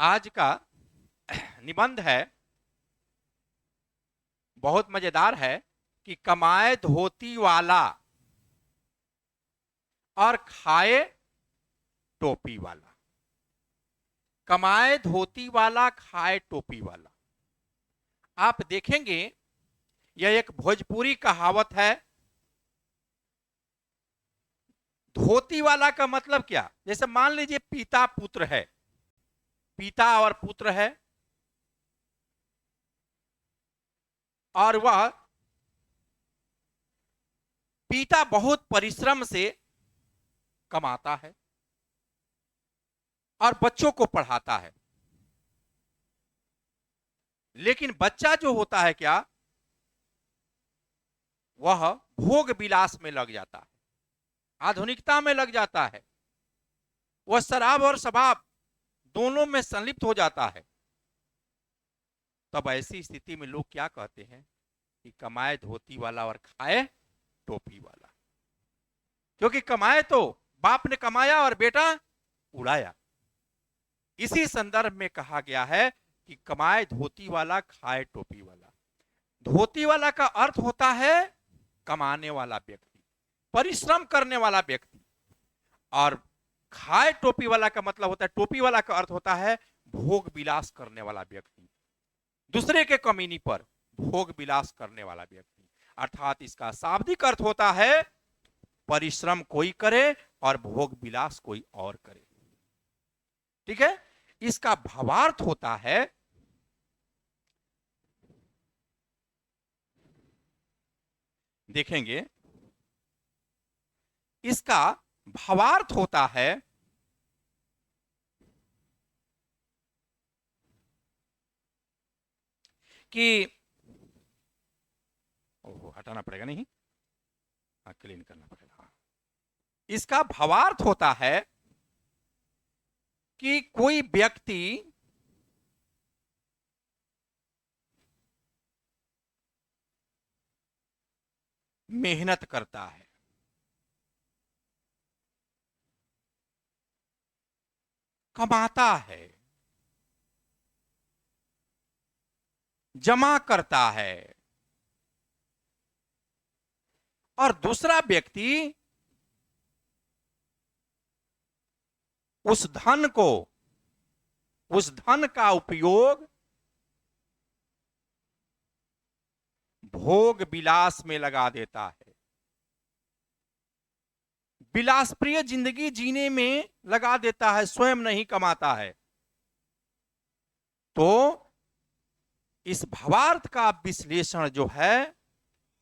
आज का निबंध है, बहुत मजेदार है कि कमाए धोती वाला और खाए टोपी वाला। कमाए धोती वाला, खाए टोपी वाला। आप देखेंगे यह एक भोजपुरी कहावत है। धोती वाला का मतलब क्या? जैसे मान लीजिए पिता पुत्र है, पिता और पुत्र है, और वह पिता बहुत परिश्रम से कमाता है और बच्चों को पढ़ाता है। लेकिन बच्चा जो होता है क्या, वह भोग विलास में लग जाता है, आधुनिकता में लग जाता है। वह शराब और शबाब दोनों में संलिप्त हो जाता है। तब ऐसी स्थिति में लोग क्या कहते हैं कि कमाए धोती वाला और खाए टोपी वाला। क्योंकि कमाए तो बाप ने कमाया और बेटा उड़ाया। इसी संदर्भ में कहा गया है कि कमाए धोती वाला, खाए टोपी वाला। धोती वाला का अर्थ होता है कमाने वाला व्यक्ति, परिश्रम करने वाला व्यक्ति। और खाए टोपी वाला का मतलब होता है, टोपी वाला का अर्थ होता है भोग विलास करने वाला व्यक्ति, दूसरे के कमीनी पर भोग विलास करने वाला व्यक्ति। अर्थात इसका शाब्दिक अर्थ होता है परिश्रम कोई करे और भोग विलास कोई और करे। ठीक है। इसका भावार्थ होता है, देखेंगे, इसका भावार्थ होता है कि हटाना पड़ेगा, नहीं, क्लीन करना पड़ेगा। इसका भावार्थ होता है कि कोई व्यक्ति मेहनत करता है, कमाता है, जमा करता है, और दूसरा व्यक्ति उस धन को, उस धन का उपयोग भोग विलास में लगा देता है, विलासप्रिय जिंदगी जीने में लगा देता है, स्वयं नहीं कमाता है। तो इस भावार्थ का विश्लेषण जो है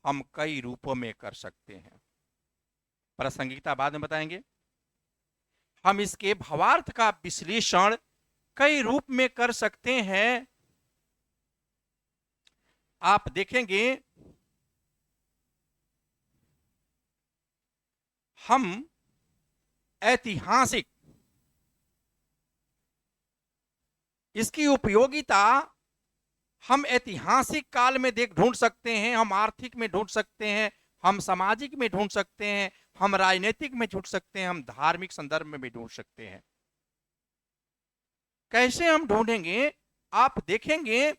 हम कई रूपों में कर सकते हैं। प्रासंगिकता बाद में बताएंगे। हम इसके भावार्थ का विश्लेषण कई रूप में कर सकते हैं। आप देखेंगे हम ऐतिहासिक, इसकी उपयोगिता हम ऐतिहासिक काल में ढूंढ सकते हैं, हम आर्थिक में ढूंढ सकते हैं, हम सामाजिक में ढूंढ सकते हैं, हम राजनीतिक में ढूंढ सकते हैं, हम धार्मिक संदर्भ में भी ढूंढ सकते हैं। कैसे हम ढूंढेंगे? आप देखेंगे,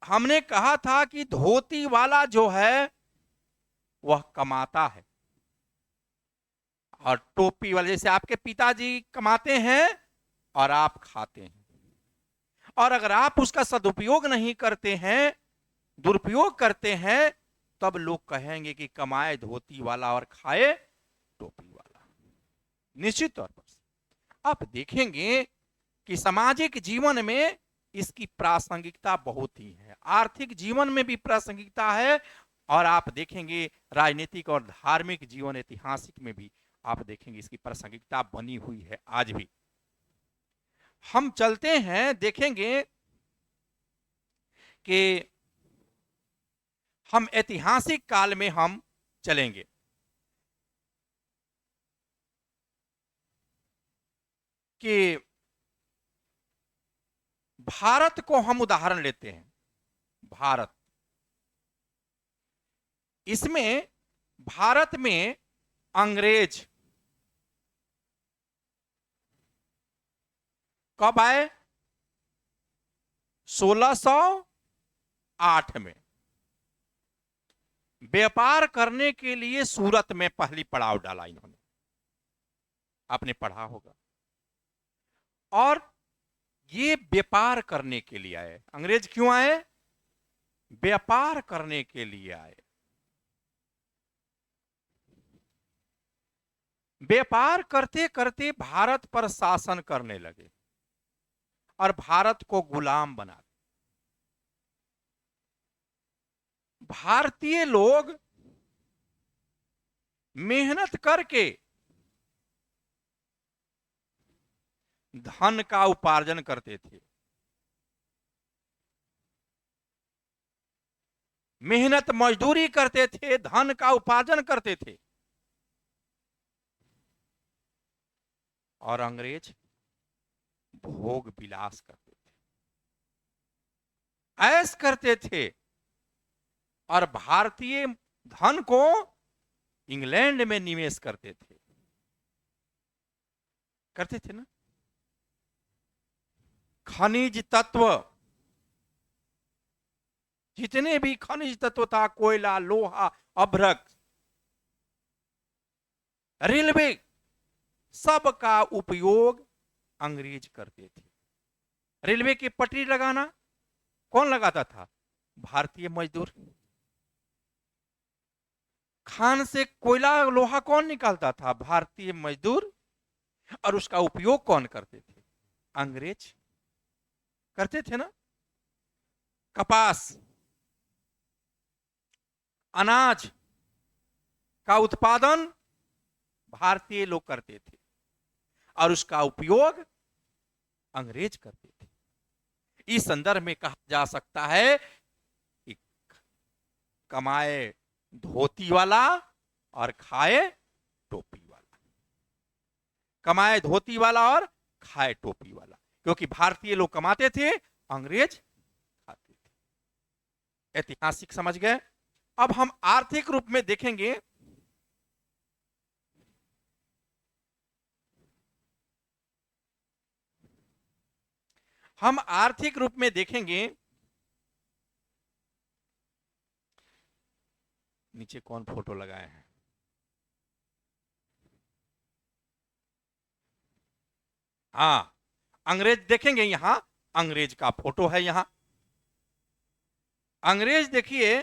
हमने कहा था कि धोती वाला जो है वह कमाता है, और टोपी वाले, जैसे आपके पिताजी कमाते हैं और आप खाते हैं, और अगर आप उसका सदुपयोग नहीं करते हैं, दुरुपयोग करते हैं, तब लोग कहेंगे कि कमाए धोती वाला और खाए टोपी वाला। निश्चित तौर पर आप देखेंगे कि सामाजिक जीवन में इसकी प्रासंगिकता बहुत ही है, आर्थिक जीवन में भी प्रासंगिकता है, और आप देखेंगे राजनीतिक और धार्मिक जीवन, ऐतिहासिक में भी आप देखेंगे इसकी प्रासंगिकता बनी हुई है आज भी। हम चलते हैं, देखेंगे कि हम ऐतिहासिक काल में हम चलेंगे। कि भारत को हम उदाहरण लेते हैं, भारत, इसमें भारत में अंग्रेज कब आए? 1608 में। व्यापार करने के लिए सूरत में पहली पड़ाव डाला इन्होंने, आपने पढ़ा होगा। और ये व्यापार करने के लिए आए। अंग्रेज क्यों आए? व्यापार करने के लिए आए। व्यापार करते करते भारत पर शासन करने लगे और भारत को गुलाम बना दिया। भारतीय लोग मेहनत करके धन का उपार्जन करते थे, मेहनत मजदूरी करते थे, धन का उपार्जन करते थे। और अंग्रेज भोग विलास करते थे, ऐश करते थे और भारतीय धन को इंग्लैंड में निवेश करते थे। करते थे ना। खनिज तत्व, जितने भी खनिज तत्व था, कोयला, लोहा, अभ्रक, रेलवे, सब का उपयोग अंग्रेज करते थे। रेलवे की पटरी लगाना कौन लगाता था? भारतीय मजदूर। खान से कोयला, लोहा कौन निकालता था? भारतीय मजदूर। और उसका उपयोग कौन करते थे? अंग्रेज करते थे ना। कपास, अनाज का उत्पादन भारतीय लोग करते थे और उसका उपयोग अंग्रेज करते थे। इस संदर्भ में कहा जा सकता है कि कमाए धोती वाला और खाए टोपी वाला। कमाए धोती वाला और खाए टोपी वाला, क्योंकि भारतीय लोग कमाते थे, अंग्रेज खाते थे। ऐतिहासिक समझ गए। अब हम आर्थिक रूप में देखेंगे। हम आर्थिक रूप में देखेंगे। नीचे कौन फोटो लगाए हैं? हाँ, अंग्रेज देखेंगे। यहां अंग्रेज का फोटो है। यहां अंग्रेज देखिए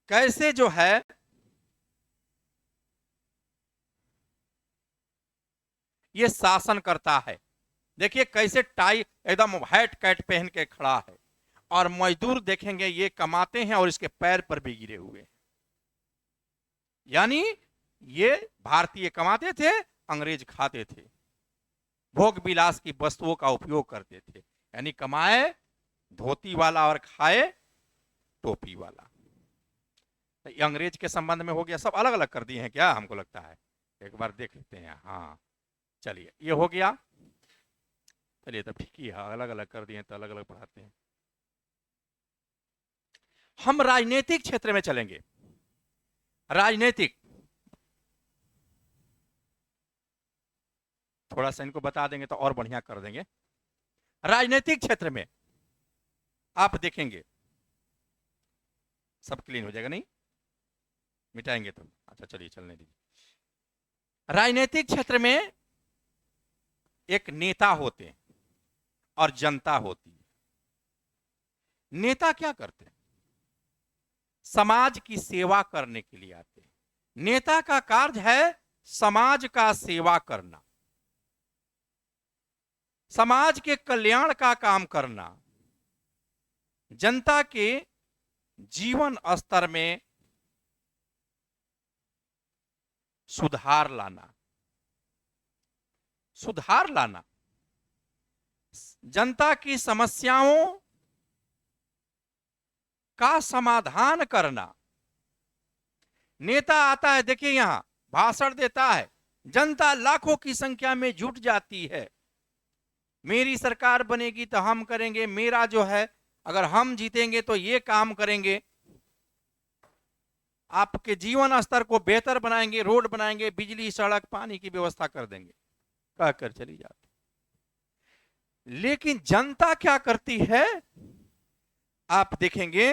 कैसे जो है ये शासन करता है। देखिए कैसे टाई एकदम हैट कैट पहन के खड़ा है। और मजदूर देखेंगे ये कमाते हैं और इसके पैर पर भी गिरे हुए हैं। यानी ये भारतीय कमाते थे, अंग्रेज खाते थे, भोग विलास की वस्तुओं का उपयोग करते थे। यानी कमाए धोती वाला और खाए टोपी वाला। ये अंग्रेज के संबंध में हो गया। सब अलग अलग कर दिए हैं क्या? हमको लगता है एक बार देख लेते हैं। हाँ चलिए, ये हो गया। चलिए तब ठीक ही है, अलग अलग कर दिए तो अलग अलग पढ़ाते हैं। हम राजनीतिक क्षेत्र में चलेंगे। राजनीतिक, थोड़ा सा इनको बता देंगे तो और बढ़िया कर देंगे। राजनीतिक क्षेत्र में आप देखेंगे सब क्लीन हो जाएगा। नहीं मिटाएंगे तो अच्छा, चलिए चलने दीजिए। राजनीतिक क्षेत्र में एक नेता होते हैं और जनता होती है। नेता क्या करते हैं? समाज की सेवा करने के लिए आते हैं। नेता का कार्य है समाज का सेवा करना, समाज के कल्याण का काम करना, जनता के जीवन स्तर में सुधार लाना। सुधार लाना, जनता की समस्याओं का समाधान करना। नेता आता है, देखिए यहां भाषण देता है, जनता लाखों की संख्या में जुट जाती है। मेरी सरकार बनेगी तो हम करेंगे, मेरा जो है अगर हम जीतेंगे तो ये काम करेंगे, आपके जीवन स्तर को बेहतर बनाएंगे, रोड बनाएंगे, बिजली, सड़क, पानी की व्यवस्था कर देंगे। कहकर चली जाती। लेकिन जनता क्या करती है, आप देखेंगे,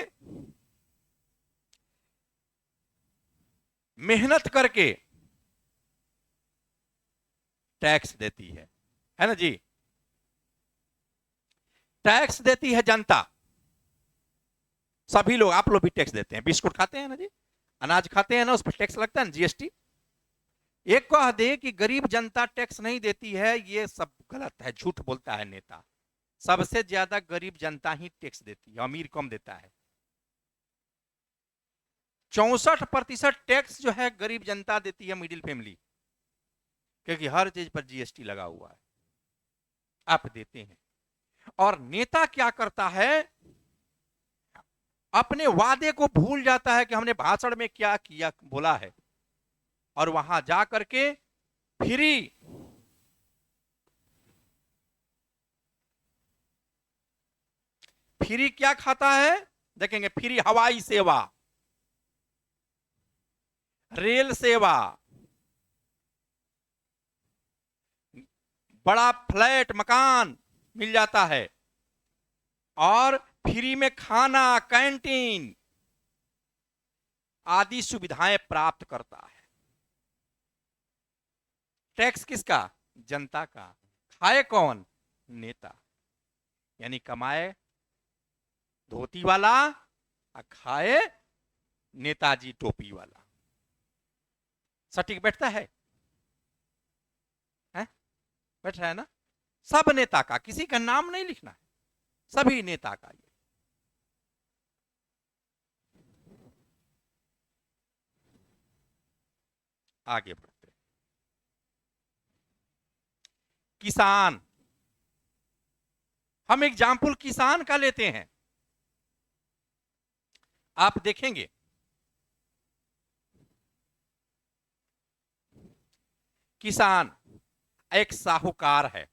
मेहनत करके टैक्स देती है ना जी। टैक्स देती है जनता, सभी लोग, आप लोग भी टैक्स देते हैं, बिस्कुट खाते हैं ना जी, अनाज खाते हैं ना, उस पर टैक्स लगता है ना, जीएसटी। एक कह दे कि गरीब जनता टैक्स नहीं देती है, ये सब गलत है, झूठ बोलता है नेता। सबसे ज्यादा गरीब जनता ही टैक्स देती है, अमीर कम देता है। 64% टैक्स जो है गरीब जनता देती है, मिडिल फैमिली, क्योंकि हर चीज पर जीएसटी लगा हुआ है, आप देते हैं। और नेता क्या करता है, अपने वादे को भूल जाता है कि हमने भाषण में क्या किया बोला है, और वहां जा करके फ्री फ्री क्या खाता है, देखेंगे, फ्री हवाई सेवा, रेल सेवा, बड़ा फ्लैट मकान मिल जाता है, और फ्री में खाना, कैंटीन आदि सुविधाएं प्राप्त करता है। टैक्स किसका, जनता का। खाए कौन, नेता। यानी कमाए धोती वाला और खाए नेताजी टोपी वाला। सटीक बैठता है? बैठ रहा है ना। सब नेता का, किसी का नाम नहीं लिखना है, सभी नेता का। ये आगे बढ़ते, किसान, हम एग्जाम्पल किसान का लेते हैं। आप देखेंगे किसान एक साहूकार है।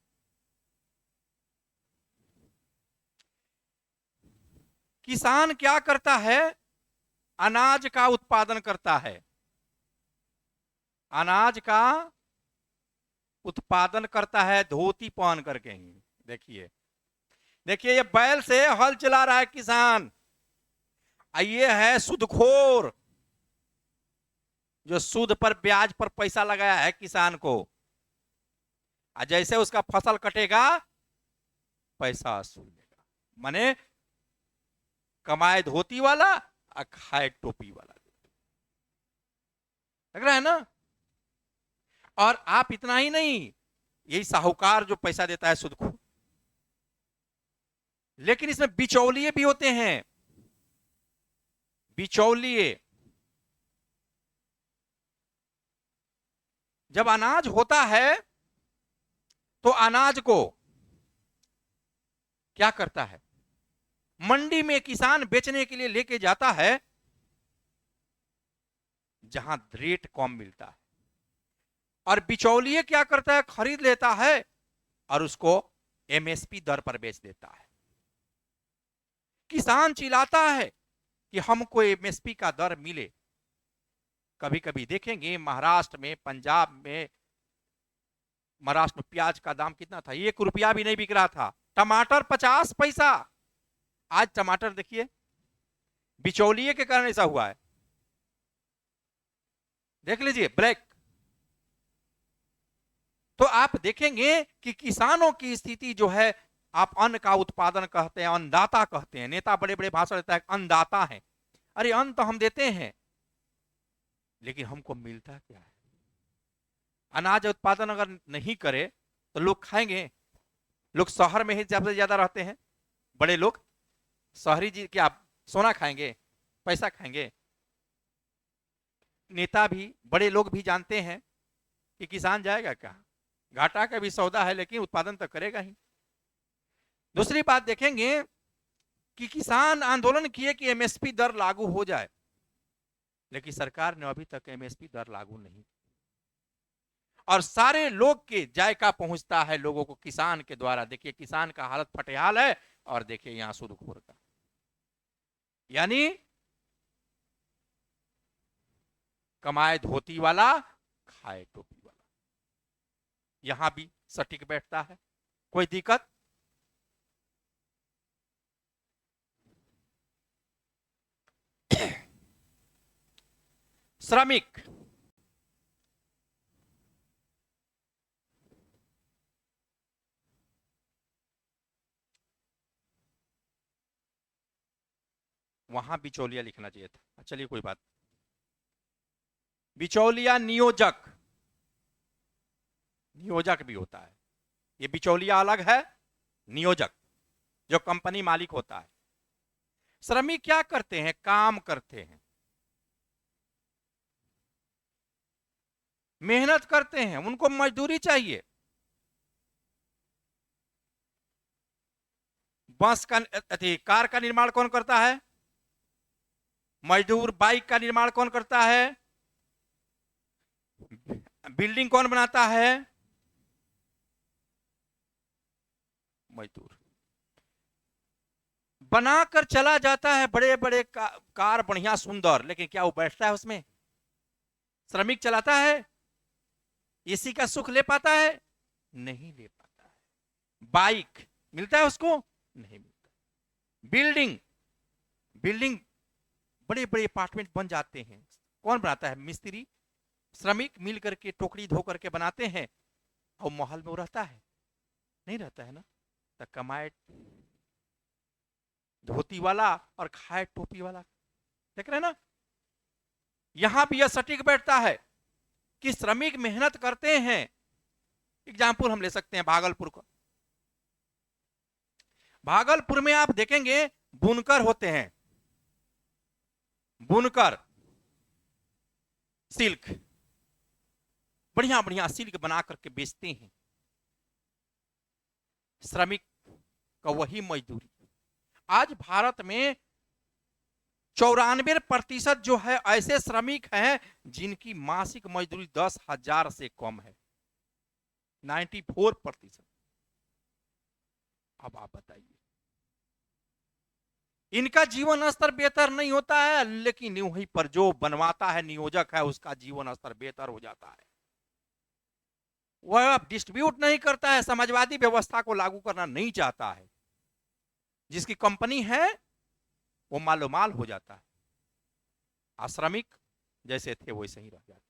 किसान क्या करता है, अनाज का उत्पादन करता है, अनाज का उत्पादन करता है धोती पहन करके ही। देखिए देखिए, ये बैल से हल चला रहा है किसान, ये है सूदखोर, जो सूद पर ब्याज पर पैसा लगाया है किसान को, जैसे उसका फसल कटेगा पैसा वसूल लेगा। माने कमाए धोती वाला और खाए टोपी वाला, लग रहा है ना। और आप इतना ही नहीं, यही साहूकार जो पैसा देता है सूदखोर, लेकिन इसमें बिचौलिए भी होते हैं। बिचौलिए, जब अनाज होता है तो अनाज को क्या करता है, मंडी में किसान बेचने के लिए लेके जाता है, जहां रेट कम मिलता है, और बिचौलिए क्या करता है, खरीद लेता है और उसको एमएसपी दर पर बेच देता है। किसान चिल्लाता है कि हमको एमएसपी का दर मिले। कभी कभी देखेंगे महाराष्ट्र में, पंजाब में, महाराष्ट्र में प्याज का दाम कितना था, 1 रुपया भी नहीं बिक रहा था। टमाटर 50 पैसा, आज टमाटर देखिए, बिचौलिए के कारण ऐसा हुआ है। देख लीजिए, ब्लैक। तो आप देखेंगे कि किसानों की स्थिति जो है, आप अन्न का उत्पादन कहते हैं, अन्नदाता कहते हैं, नेता बड़े बड़े भाषण देता है अन्नदाता है। अरे अन्न तो हम देते हैं, लेकिन हमको मिलता क्या है। अनाज उत्पादन अगर नहीं करे तो लोग खाएंगे। लोग शहर में ही सबसे ज्यादा रहते हैं, बड़े लोग शहरी जी क्या सोना खाएंगे, पैसा खाएंगे। नेता भी, बड़े लोग भी जानते हैं कि किसान जाएगा क्या, घाटा का भी सौदा है, लेकिन उत्पादन तो करेगा ही। दूसरी बात देखेंगे कि किसान आंदोलन किए कि एमएसपी दर लागू हो जाए, लेकिन सरकार ने अभी तक एमएसपी दर लागू नहीं, और सारे लोग के जायका पहुंचता है लोगों को किसान के द्वारा। देखिए किसान का हालत फटेहाल है, और देखिए यहां सूदखोर का, यानी कमाए धोती वाला खाए टोपी वाला। यहां भी सटीक बैठता है, कोई दिक्कत? श्रमिक वहां बिचौलिया लिखना चाहिए था, चलिए कोई बात। बिचौलिया नियोजक, नियोजक भी होता है, ये बिचौलिया अलग है, नियोजक जो कंपनी मालिक होता है। श्रमिक क्या करते हैं? काम करते हैं, मेहनत करते हैं, उनको मजदूरी चाहिए। बस का कार का निर्माण कौन करता है? मजदूर। बाइक का निर्माण कौन करता है? बिल्डिंग कौन बनाता है? मजदूर। बनाकर चला जाता है बड़े बड़े कार बढ़िया सुंदर, लेकिन क्या वो बैठता है उसमें? श्रमिक चलाता है? इसी का सुख ले पाता है? नहीं ले पाता है। बाइक मिलता है उसको? नहीं मिलता। बिल्डिंग, बिल्डिंग बड़े बड़े अपार्टमेंट बन जाते हैं, कौन बनाता है? मिस्त्री। श्रमिक मिल करके टोकरी धो करके बनाते हैं, और महल में वो रहता है? नहीं रहता है ना। तो कमाए धोती वाला और खाए टोपी वाला, देख रहे हैं ना। यहां भी यह सटीक बैठता है कि श्रमिक मेहनत करते हैं। एग्जाम्पल हम ले सकते हैं भागलपुर का। भागलपुर में आप देखेंगे बुनकर होते हैं, बुनकर सिल्क, बढ़िया बढ़िया सिल्क बना करके बेचते हैं। श्रमिक का वही मजदूरी। आज भारत में 94% जो है ऐसे श्रमिक हैं जिनकी मासिक मजदूरी 10,000 से कम है, 94%। अब आप बताइए, इनका जीवन स्तर बेहतर नहीं होता है, लेकिन वहीं पर जो बनवाता है, नियोजक है, उसका जीवन स्तर बेहतर हो जाता है। वह डिस्ट्रीब्यूट नहीं करता है, समाजवादी व्यवस्था को लागू करना नहीं चाहता है। जिसकी कंपनी है वो मालोमाल हो जाता है, श्रमिक जैसे थे वैसे ही रह जाते।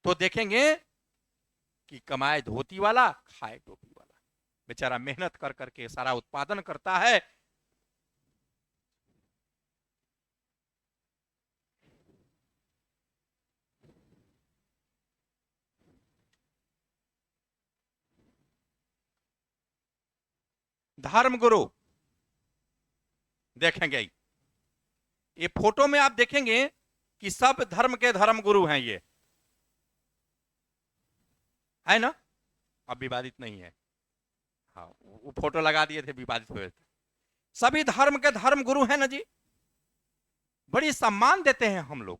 तो देखेंगे कि कमाए धोती वाला, खाए टोपी वाला। बेचारा मेहनत कर करके सारा उत्पादन करता है। धर्मगुरु देखेंगे, ये फोटो में आप देखेंगे कि सब धर्म के धर्मगुरु हैं, ये है ना। अब विवादित नहीं है, हाँ वो फोटो लगा दिए थे, विवादित हुए थे। सभी धर्म के धर्मगुरु हैं ना जी, बड़ी सम्मान देते हैं हम लोग।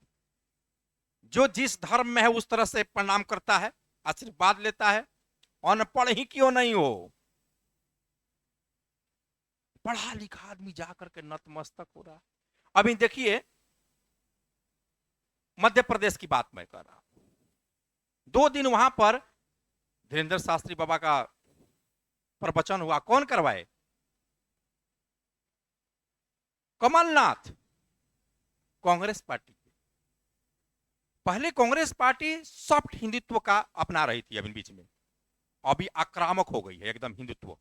जो जिस धर्म में है उस तरह से प्रणाम करता है, आशीर्वाद लेता है, अनपढ़ ही क्यों नहीं हो। पढ़ा लिखा आदमी जाकर के नतमस्तक हो रहा। अभी देखिए मध्य प्रदेश की बात मैं कर रहा हूं। 2 दिन वहां पर धीरेन्द्र शास्त्री बाबा का प्रवचन हुआ, कौन करवाए? कमलनाथ, कांग्रेस पार्टी। पहले कांग्रेस पार्टी सॉफ्ट हिंदुत्व का अपना रही थी, अभी बीच में अभी आक्रामक हो गई है एकदम। हिंदुत्व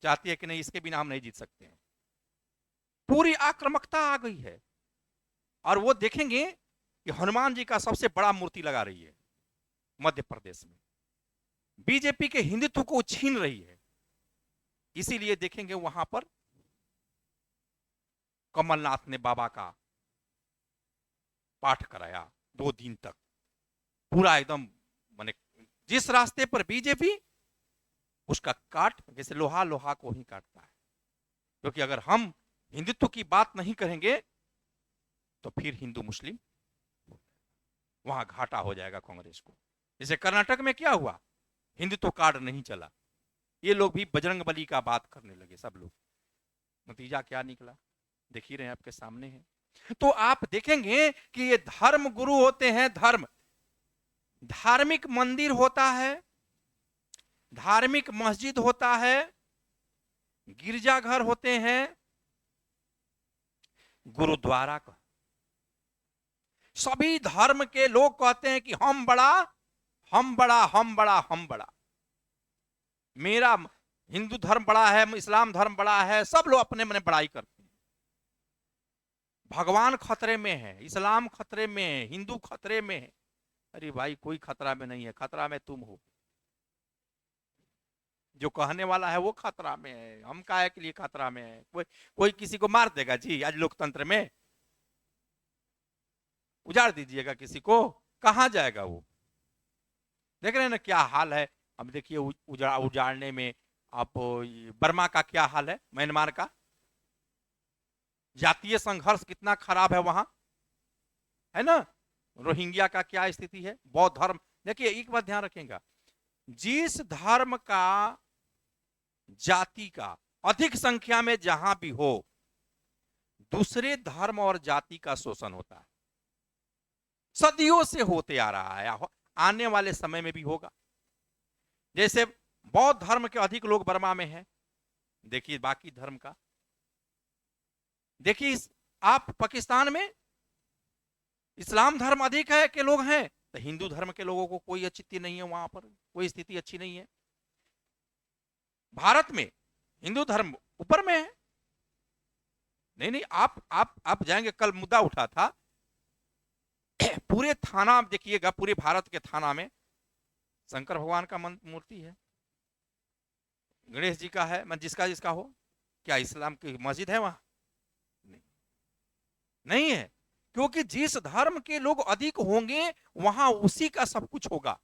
चाहती है कि नहीं, इसके बिना हम नहीं जीत सकते हैं, पूरी आक्रामकता आ गई है। और वो देखेंगे कि हनुमान जी का सबसे बड़ा मूर्ति लगा रही है मध्य प्रदेश में, बीजेपी के हिंदुत्व को छीन रही है। इसीलिए देखेंगे वहां पर कमलनाथ ने बाबा का पाठ कराया 2 दिन तक, पूरा एकदम, माने जिस रास्ते पर बीजेपी, उसका काट, जैसे लोहा लोहा को ही काटता है। क्योंकि अगर हम हिंदुत्व की बात नहीं करेंगे तो फिर हिंदू मुस्लिम वहां घाटा हो जाएगा कांग्रेस को। जैसे कर्नाटक में क्या हुआ, हिंदुत्व कार्ड नहीं चला, ये लोग भी बजरंगबली का बात करने लगे सब लोग। नतीजा क्या निकला देख ही रहे हैं, आपके सामने है। तो आप देखेंगे कि ये धर्म गुरु होते हैं, धर्म धार्मिक मंदिर होता है, धार्मिक मस्जिद होता है, गिरजाघर होते हैं, गुरुद्वारा का। सभी धर्म के लोग कहते हैं कि हम बड़ा, हम बड़ा, हम बड़ा, हम बड़ा, मेरा हिंदू धर्म बड़ा है, इस्लाम धर्म बड़ा है, सब लोग अपने अपने बड़ाई करते हैं। भगवान खतरे में है, इस्लाम खतरे में है, हिंदू खतरे में है। अरे भाई कोई खतरा में नहीं है, खतरा में तुम हो। जो कहने वाला है वो खतरा में है, हम काहे के लिए खतरा में है? कोई कोई किसी को मार देगा जी आज लोकतंत्र में? उजाड़ दीजिएगा किसी को, कहां जाएगा वो? देख रहे हैं ना क्या हाल है। अब देखिए उजाड़ने में आप बर्मा का क्या हाल है, म्यांमार का जातीय संघर्ष कितना खराब है वहां, है ना। रोहिंग्या का क्या स्थिति है, बौद्ध धर्म। देखिए एक बात ध्यान रखेंगे, जिस धर्म का, जाति का अधिक संख्या में जहां भी हो, दूसरे धर्म और जाति का शोषण होता है। सदियों से होते आ रहा है, आने वाले समय में भी होगा। जैसे बौद्ध धर्म के अधिक लोग बर्मा में हैं, देखिए बाकी धर्म का देखिए। आप पाकिस्तान में इस्लाम धर्म अधिक है के लोग हैं, तो हिंदू धर्म के लोगों को कोई स्थिति नहीं है, वहां पर कोई स्थिति अच्छी नहीं है। भारत में हिंदू धर्म ऊपर में है। नहीं नहीं, आप जाएंगे, कल मुद्दा उठा था, पूरे थाना देखिएगा, पूरे भारत के थाना में शंकर भगवान का मूर्ति है, गणेश जी का है, मैं जिसका जिसका हो। क्या इस्लाम की मस्जिद है वहां? नहीं, नहीं है। क्योंकि जिस धर्म के लोग अधिक होंगे वहां उसी का सब कुछ होगा।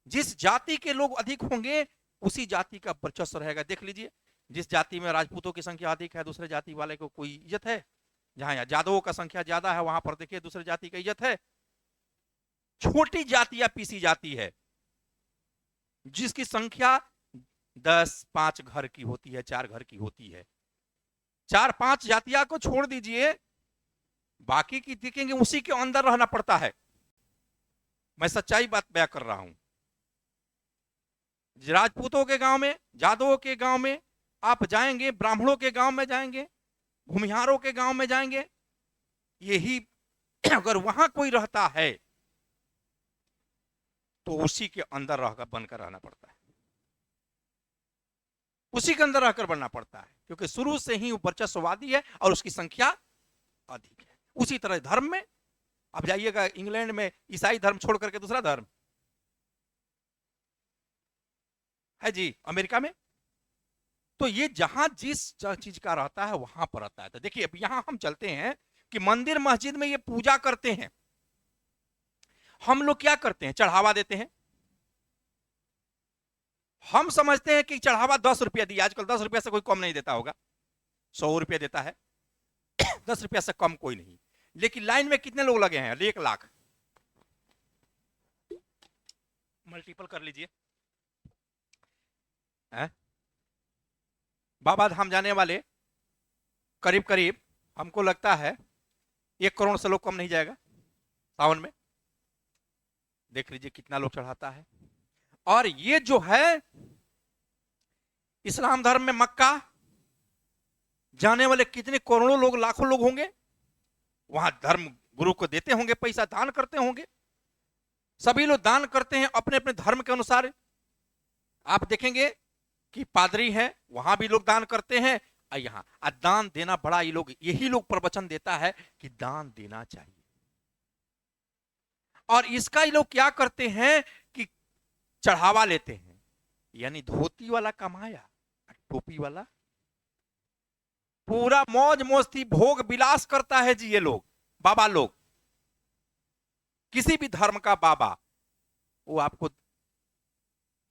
जिस जाति के लोग अधिक होंगे उसी जाति का वर्चस्व रहेगा। देख लीजिए, जिस जाति में राजपूतों की संख्या अधिक है, दूसरे जाति वाले को कोई इज्जत है? जहां यादवों का संख्या ज्यादा है वहां पर देखिए दूसरे जाति का इज्जत है। छोटी जातियां पीसी जाती है, जिसकी संख्या 10-5 घर की होती है, 4 घर की होती है। 4-5 जातियां को छोड़ दीजिए, बाकी की देखेंगे उसी के अंदर रहना पड़ता है। मैं सच्चाई बात बयां कर रहा हूं। राजपूतों के गांव में, जादवों के गांव में आप जाएंगे, ब्राह्मणों के गांव में जाएंगे, भूमिहारों के गांव में जाएंगे, यही अगर वहां कोई रहता है तो उसी के अंदर रहकर बनकर रहना पड़ता है, उसी के अंदर रहकर बनना पड़ता है, क्योंकि शुरू से ही वो वर्चस्ववादी है और उसकी संख्या अधिक है। उसी तरह धर्म में आप जाइएगा, इंग्लैंड में ईसाई धर्म छोड़ करके दूसरा धर्म है जी, अमेरिका में। तो ये जहां जिस चीज का रहता है वहां पर रहता है। तो देखिए अब यहां हम चलते हैं कि मंदिर मस्जिद में ये पूजा करते हैं, हम लोग क्या करते हैं, चढ़ावा देते हैं। हम समझते हैं कि चढ़ावा 10 रुपया दिया, आजकल 10 रुपया से कोई कम नहीं देता होगा, 100 रुपया देता है 10 रुपया से कम कोई नहीं। लेकिन लाइन में कितने लोग लगे हैं? 1 लाख, मल्टीपल कर लीजिए। बाबा धाम जाने वाले करीब करीब हमको लगता है 1 करोड़ से लोग कम नहीं जाएगा सावन में। देख लीजिए कितना लोग चढ़ाता है। और ये जो है इस्लाम धर्म में मक्का जाने वाले कितने करोड़ों लोग, लाखों लोग होंगे, वहां धर्म गुरु को देते होंगे, पैसा दान करते होंगे। सभी लोग दान करते हैं अपने अपने धर्म के अनुसार। आप देखेंगे कि पादरी है, वहां भी लोग दान करते हैं। यहाँ दान देना बड़ा, ये लोग, यही लोग प्रवचन देता है कि दान देना चाहिए। और इसका ये लोग क्या करते हैं कि चढ़ावा लेते हैं, यानी धोती वाला कमाया, टोपी वाला पूरा मौज मस्ती भोग विलास करता है जी। ये लोग बाबा लोग, किसी भी धर्म का बाबा, वो आपको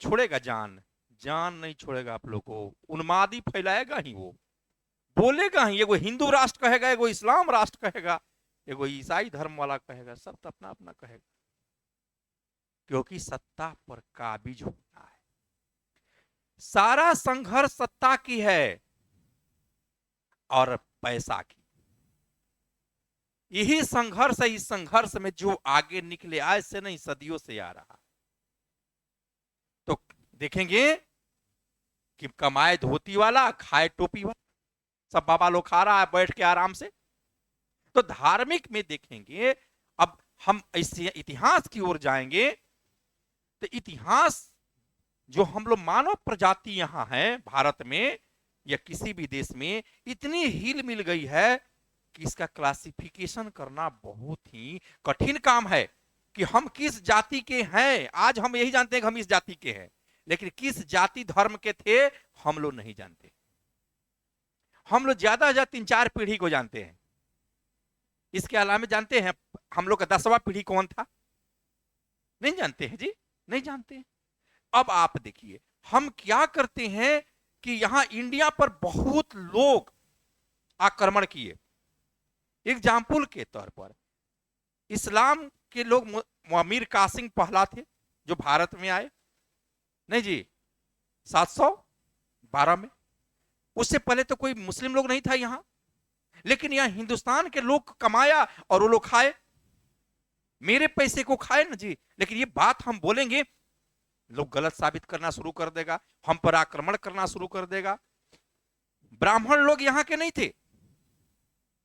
छोड़ेगा जान, जान नहीं छोड़ेगा आप लोग को, उन्मादी फैलाएगा ही, वो बोलेगा ही। एगो हिंदू राष्ट्र कहेगा, एगो इस्लाम राष्ट्र कहेगा, एगो ईसाई धर्म वाला कहेगा, सब तो अपना अपना कहेगा, क्योंकि सत्ता पर काबिज होता है। सारा संघर्ष सत्ता की है और पैसा की। यही संघर्ष है, इस संघर्ष में जो आगे निकले आज से नहीं सदियों से आ रहा। तो देखेंगे कि कमाए धोती वाला खाए टोपी वाला, सब बाबा लोग खा रहा है बैठ के आराम से। तो धार्मिक में देखेंगे, अब हम इस इतिहास की ओर जाएंगे तो इतिहास जो हम लोग मानव प्रजाति यहां है भारत में या किसी भी देश में, इतनी हिल मिल गई है कि इसका क्लासिफिकेशन करना बहुत ही कठिन काम है कि हम किस जाति के हैं। आज हम यही जानते हैं कि हम इस जाति के हैं, लेकिन किस जाति धर्म के थे हम लोग नहीं जानते। हम लोग ज्यादा से ज्यादा 3-4 पीढ़ी को जानते हैं, इसके अलावा जानते हैं हम लोग का 10वां पीढ़ी कौन था? नहीं जानते हैं जी, नहीं जानते हैं। अब आप देखिए हम क्या करते हैं कि यहां इंडिया पर बहुत लोग आक्रमण किए। एग्जाम्पल के तौर पर इस्लाम के लोग, मीर कासिम पहला थे जो भारत में आए, नहीं जी 712 में। उससे पहले तो कोई मुस्लिम लोग नहीं था यहां, लेकिन यहां हिंदुस्तान के लोग कमाया और वो लोग खाए, मेरे पैसे को खाए ना जी। लेकिन ये बात हम बोलेंगे लोग गलत साबित करना शुरू कर देगा, हम पर आक्रमण करना शुरू कर देगा। ब्राह्मण लोग यहां के नहीं थे,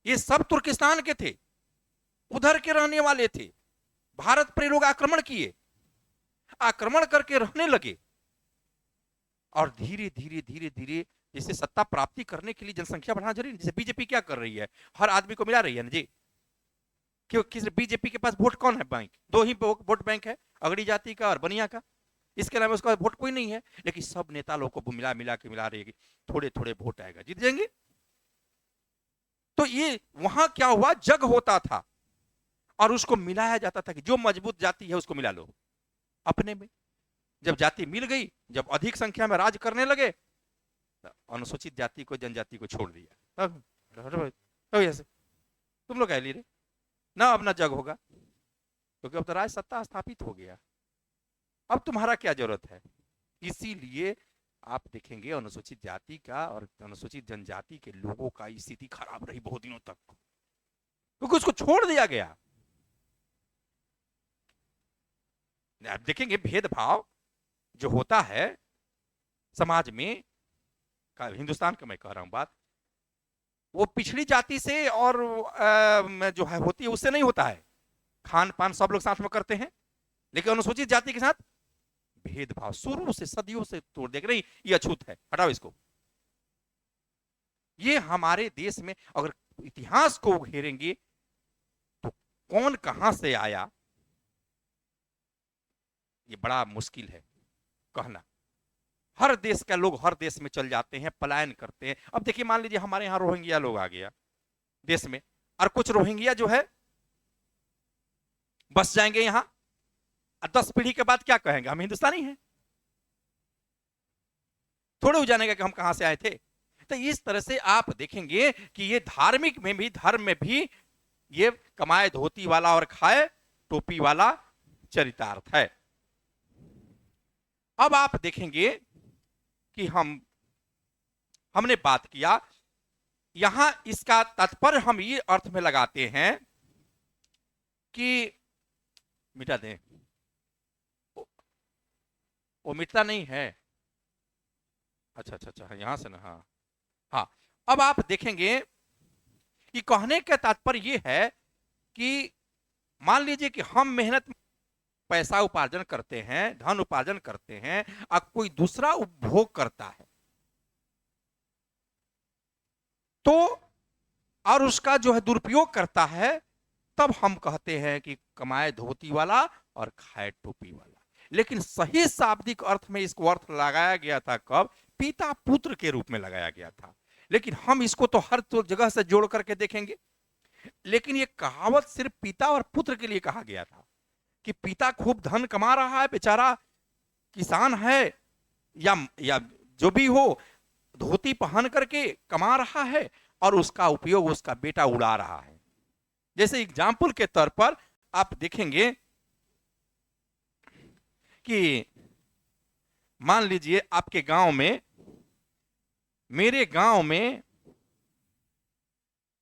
ये सब तुर्किस्तान के थे, उधर के रहने वाले थे। भारत पर लोग आक्रमण किए, आक्रमण करके रहने लगे और धीरे धीरे धीरे धीरे जैसे सत्ता प्राप्ति करने के लिए जनसंख्या बढ़ाना जरूरी। जैसे बीजेपी क्या कर रही है, हर आदमी को मिला रही है ना जी। क्यों? किस बीजेपी के पास वोट कौन है? बैंक, 2 ही वोट बैंक है, अगड़ी जाति का और बनिया का। इसके अलावा उसका वोट कोई नहीं है। लेकिन सब नेता लोग को मिला मिला के मिला रही है, थोड़े थोड़े वोट आएगा, जीत जाएंगे। तो ये वहां क्या हुआ, जग होता था और उसको मिलाया जाता था कि जो मजबूत जाति है उसको मिला लो अपने में। जब जाति मिल गई, जब अधिक संख्या में राज करने लगे, तो अनुसूचित जाति को, जनजाति को छोड़ दिया। ऐसे तुम लोग कह ली ना, अब ना जग होगा क्योंकि अब तो राज सत्ता स्थापित हो गया, अब तुम्हारा क्या जरूरत है। इसीलिए आप देखेंगे अनुसूचित जाति का और अनुसूचित जनजाति के लोगों का स्थिति खराब रही बहुत दिनों तक, क्योंकि उसको छोड़ दिया गया। आप देखेंगे भेदभाव जो होता है समाज में, हिंदुस्तान का मैं कह रहा हूं बात, वो पिछड़ी जाति से और जो है होती है उससे नहीं होता है। खान पान सब लोग साथ में करते हैं, लेकिन अनुसूचित जाति के साथ भेदभाव शुरू से सदियों से तोड़ देख रही, ये अछूत है, हटाओ इसको। ये हमारे देश में अगर इतिहास को घेरेंगे तो कौन कहां से आया ये बड़ा मुश्किल है कहना। हर देश का लोग हर देश में चल जाते हैं, पलायन करते हैं। अब देखिए मान लीजिए हमारे यहाँ रोहिंग्या लोग आ गया देश में, और कुछ रोहिंग्या जो है बस जाएंगे यहां, 10 पीढ़ी के बाद क्या कहेंगे, हम हिंदुस्तानी हैं, थोड़े हो जाने का कि हम कहां से आए थे। तो इस तरह से आप देखेंगे कि ये धार्मिक में भी, धर्म में भी ये कमाए धोती वाला और खाए टोपी वाला चरितार्थ है। अब आप देखेंगे कि हमने बात किया यहां, इसका तात्पर्य हम ये अर्थ में लगाते हैं कि मिटा दें, वो मिटता नहीं है। अच्छा यहां से ना, हाँ। अब आप देखेंगे कि कहने का तात्पर्य ये है कि मान लीजिए कि हम मेहनत पैसा उपार्जन करते हैं, धन उपार्जन करते हैं, और कोई दूसरा उपभोग करता है तो, और उसका जो है दुरुपयोग करता है, तब हम कहते हैं कि कमाए धोती वाला और खाए टोपी वाला। लेकिन सही शाब्दिक अर्थ में इसको अर्थ लगाया गया था कब, पिता पुत्र के रूप में लगाया गया था। लेकिन हम इसको तो हर तो जगह से जोड़ करके देखेंगे, लेकिन ये कहावत सिर्फ पिता और पुत्र के लिए कहा गया था कि पिता खूब धन कमा रहा है, बेचारा किसान है या जो भी हो, धोती पहन करके कमा रहा है और उसका उपयोग उसका बेटा उड़ा रहा है। जैसे एग्जाम्पल के तौर पर आप देखेंगे कि मान लीजिए आपके गांव में, मेरे गांव में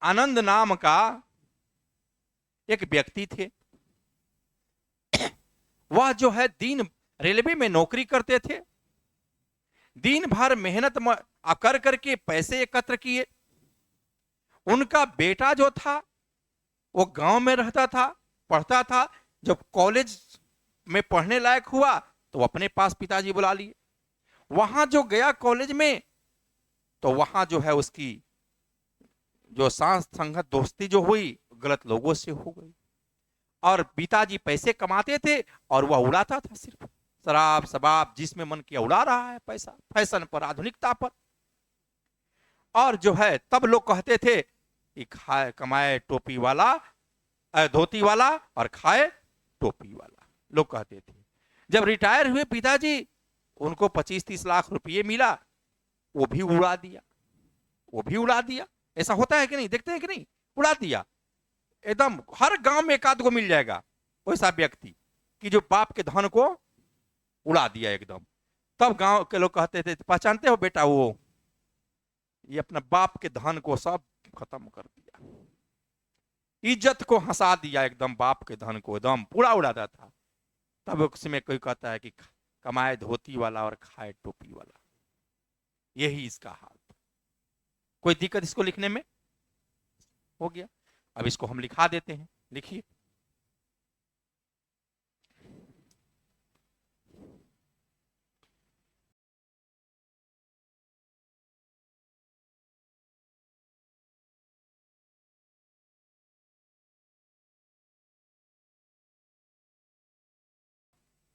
आनंद नाम का एक व्यक्ति थे, वह जो है दिन रेलवे में नौकरी करते थे, दिन भर मेहनत कर करके पैसे एकत्र किए। उनका बेटा जो था वो गांव में रहता था, पढ़ता था। जब कॉलेज में पढ़ने लायक हुआ तो अपने पास पिताजी बुला लिए। वहां जो गया कॉलेज में, तो वहां जो है उसकी जो सांस संगत दोस्ती जो हुई गलत लोगों से हो गई। और पिताजी पैसे कमाते थे और वह उड़ाता था, सिर्फ शराब शबाब जिसमें मन किया उड़ा रहा है पैसा, फैशन पर, आधुनिकता पर। और जो है तब लोग कहते थे कि खाए कमाए टोपी वाला, धोती वाला और खाए टोपी वाला, लोग कहते थे। जब रिटायर हुए पिताजी, उनको 25-30 लाख रुपये मिला, वो भी उड़ा दिया, वो भी उड़ा दिया। ऐसा होता है कि नहीं, देखते हैं कि नहीं, उड़ा दिया एकदम। हर गांव में एक आध को मिल जाएगा वैसा व्यक्ति कि जो बाप के धन को उड़ा दिया एकदम। तब गांव के लोग कहते थे, पहचानते हो बेटा, वो ये अपना बाप के धन को सब खत्म कर दिया, इज्जत को हंसा दिया एकदम, बाप के धन को एकदम पूरा उड़ाता था। तब उसमें कोई कहता है कि कमाए धोती वाला और खाए टोपी वाला, यही इसका हाल था। कोई दिक्कत इसको लिखने में हो गया? अब इसको हम लिखा देते हैं, लिखिए।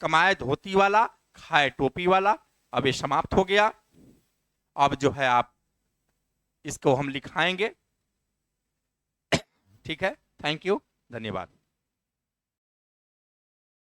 कमाए धोती वाला, खाए टोपी वाला। अब ये समाप्त हो गया। अब जो है आप इसको हम लिखाएंगे, ठीक है। थैंक यू, धन्यवाद।